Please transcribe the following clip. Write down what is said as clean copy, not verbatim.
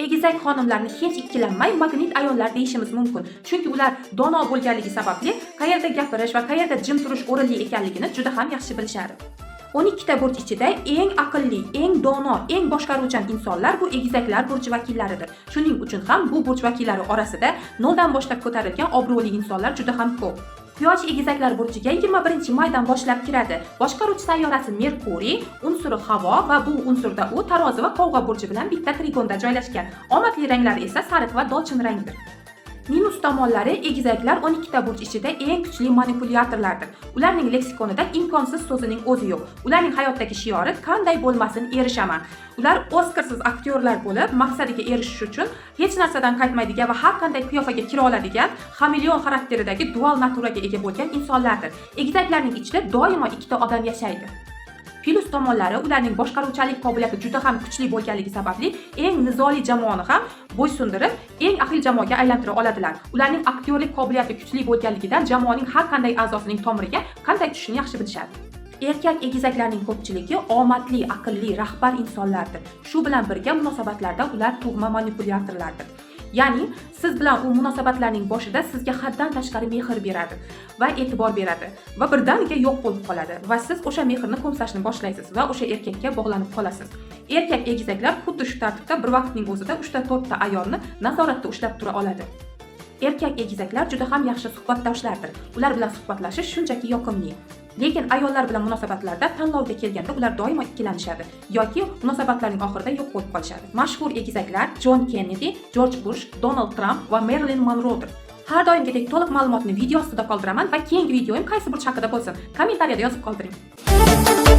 Egizak xonimlarni hech ikkilanmay magnit ayollar deyishimiz mumkin. Chunki ular dono bo'lganligi sababli qayerda gapirish va qayerda jim turish o'rinli ekanligini juda ham yaxshi bilishadi. 12 ta burch ichida eng aqlli, eng dono, eng boshqaruvchan insonlar bu egizaklar burchi vakillaridir. Shuning uchun ham bu burch vakillari orasida noldan boshlab ko'tarilgan obro'li insonlar juda ham ko'p. Quyosh egizaklar burchiga 21-maydan boshlab kiradi. Boshqaruvchi sayyorasi Merkuriy, unsuri havo va bu unsurda u tarozi va qovg'a burchi bilan bitta trigonda joylashgan. Omadli ranglari esa sariq va dolchin rangdir. Minus tomonlari egizaklar 12 ta burch ichida eng kuchli manipulyatorlardir. Ularning leksikonida imkonsiz so'zining o'zi yo'q. Ularning hayotdagi shiori qanday bo'lmasin erishaman. Ular Oscarsiz aktyorlar bo'lib, maqsadiga erishish uchun hech narsadan qaytmaydigan va har qanday qiyofaga kira oladigan xameleon xarakteridagi dual naturaga ega bo'lgan insonlardir. Egizaklarning ichida doimo ikkita odam yashaydi. Plus tomonlari ularning boshqaruvchilik qobiliyati juda ham kuchli bo'lganligi sababli eng nizoli jamoani ham bo'ysundirib, eng ahil jamoaga aylantira oladilar. Ularning aktyorlik qobiliyati kuchli bo'lganligidan jamoaning har qanday a'zosining tomiriga qanday tushishni yaxshi bilishadi. Erkak egizaklarning ko'pchiligi omadli, aqlli, rahbar insonlardir. Shu bilan birga munosabatlarda ular tug'ma manipulyatorlardir. Ya'ni siz bilan u munosabatlarning boshida sizga haddan tashqari mehr beradi va e'tibor beradi va birdaniga yo'q bo'lib qoladi va siz o'sha mehrni qo'msashni boshlaysiz va o'sha erkakka bog'lanib qolasiz. Erkak egizaklar xuddi shu tartibda bir vaqtning o'zida 3 ta 4 ta ayolni nazoratda ushlab tura oladi. Erkak egizaklar juda ham yaxshi suhbatdoshlardir. Ular bilan suhbatlashish shunchaki yoqimli. Lekin ayollar bilan munosabatlarda tanlovga kelganda ular doimo ikkilanishadi yoki munosabatlarning oxirida yo'q bo'lib qolishadi. Mashhur egizaklar John Kennedy, George Bush, Donald Trump va Marilyn Monroe'dir. Har doimgidek to'liq ma'lumotni video ostida qoldiraman va keyingi videoim qaysi burch haqida bo'lsin, kommentariyada yozib qoldiring.